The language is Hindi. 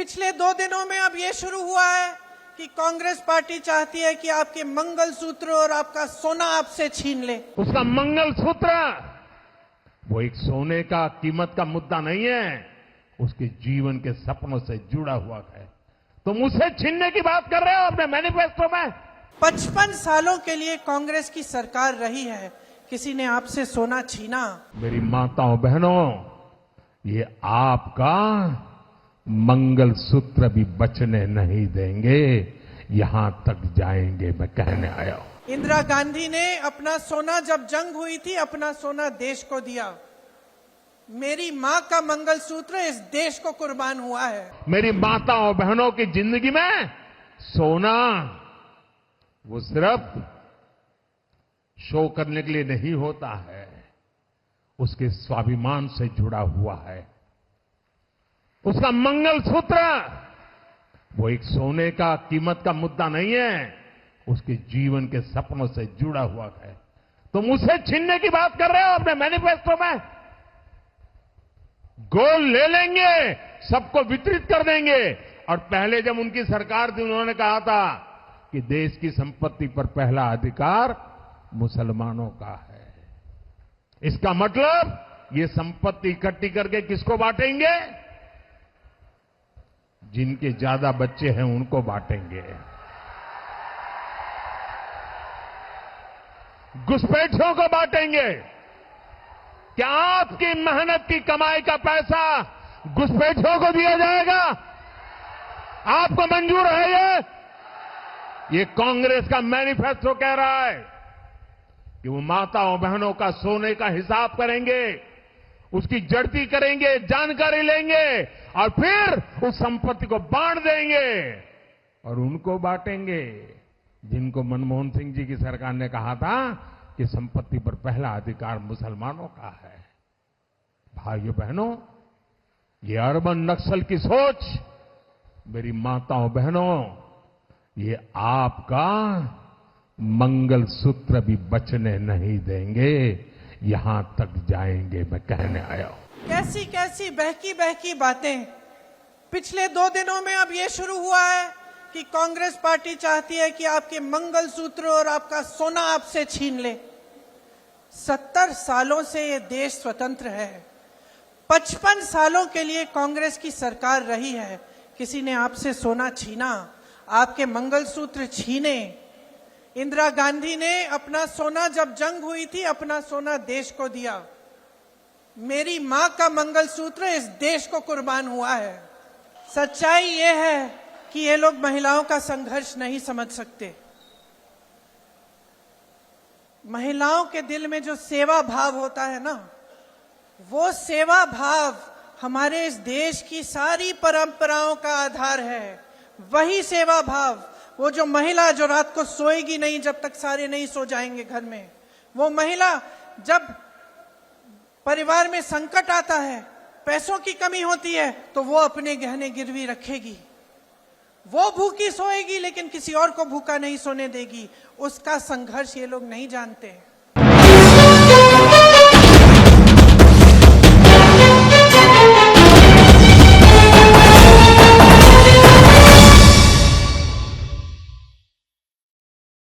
पिछले 2 दिनों में अब ये शुरू हुआ है कि कांग्रेस पार्टी चाहती है कि आपके मंगलसूत्र और आपका सोना आपसे छीन ले। उसका मंगलसूत्र वो एक सोने का कीमत का मुद्दा नहीं है, उसके जीवन के सपनों से जुड़ा हुआ है। तुम उसे छीनने की बात कर रहे हो अपने मैनिफेस्टो में। 55 सालों के लिए कांग्रेस की सरकार रही है, किसी ने आपसे सोना छीना? मेरी माताओं बहनों, ये आपका मंगलसूत्र भी बचने नहीं देंगे, यहां तक जाएंगे, मैं कहने आया हूं। इंदिरा गांधी ने अपना सोना, जब जंग हुई थी, अपना सोना देश को दिया। मेरी मां का मंगलसूत्र इस देश को कुर्बान हुआ है। मेरी माताओं बहनों की जिंदगी में सोना वो सिर्फ शो करने के लिए नहीं होता है, उसके स्वाभिमान से जुड़ा हुआ है। उसका मंगलसूत्र वो एक सोने का कीमत का मुद्दा नहीं है, उसके जीवन के सपनों से जुड़ा हुआ है। तुम उसे छीनने की बात कर रहे हो अपने मैनिफेस्टो में। गोल्ड ले लेंगे, सबको वितरित कर देंगे। और पहले जब उनकी सरकार थी, उन्होंने कहा था कि देश की संपत्ति पर पहला अधिकार मुसलमानों का है। इसका मतलब ये संपत्ति इकट्ठी करके किसको बांटेंगे? जिनके ज्यादा बच्चे हैं उनको बांटेंगे। घुसपैठियों को बांटेंगे। क्या आपकी मेहनत की कमाई का पैसा घुसपैठियों को दिया जाएगा? आपको मंजूर है ये कांग्रेस का मैनिफेस्टो कह रहा है कि वो माताओं बहनों का सोने का हिसाब करेंगे, उसकी जड़ती करेंगे, जानकारी लेंगे और फिर उस संपत्ति को बांट देंगे। और उनको बांटेंगे जिनको मनमोहन सिंह जी की सरकार ने कहा था कि संपत्ति पर पहला अधिकार मुसलमानों का है। भाइयों बहनों, ये अर्बन नक्सल की सोच, मेरी माताओं बहनों, ये आपका मंगलसूत्र भी बचने नहीं देंगे, यहां तक जाएंगे, मैं कहने आया हूं। कैसी कैसी बहकी बहकी बातें। पिछले 2 दिनों में अब ये शुरू हुआ है कि कांग्रेस पार्टी चाहती है कि आपके मंगलसूत्र और आपका सोना आपसे छीन ले। 70 सालों से ये देश स्वतंत्र है। 55 सालों के लिए कांग्रेस की सरकार रही है, किसी ने आपसे सोना छीना? आपके मंगलसूत्र छीने? इंदिरा गांधी ने अपना सोना, जब जंग हुई थी, अपना सोना देश को दिया। मेरी मां का मंगलसूत्र इस देश को कुर्बान हुआ है। सच्चाई ये है कि ये लोग महिलाओं का संघर्ष नहीं समझ सकते। महिलाओं के दिल में जो सेवा भाव होता है ना, वो सेवा भाव हमारे इस देश की सारी परंपराओं का आधार है। वही सेवा भाव, वो जो महिला जो रात को सोएगी नहीं जब तक सारे नहीं सो जाएंगे घर में, वो महिला जब परिवार में संकट आता है, पैसों की कमी होती है, तो वो अपने गहने गिरवी रखेगी। वो भूखी सोएगी लेकिन किसी और को भूखा नहीं सोने देगी। उसका संघर्ष ये लोग नहीं जानते।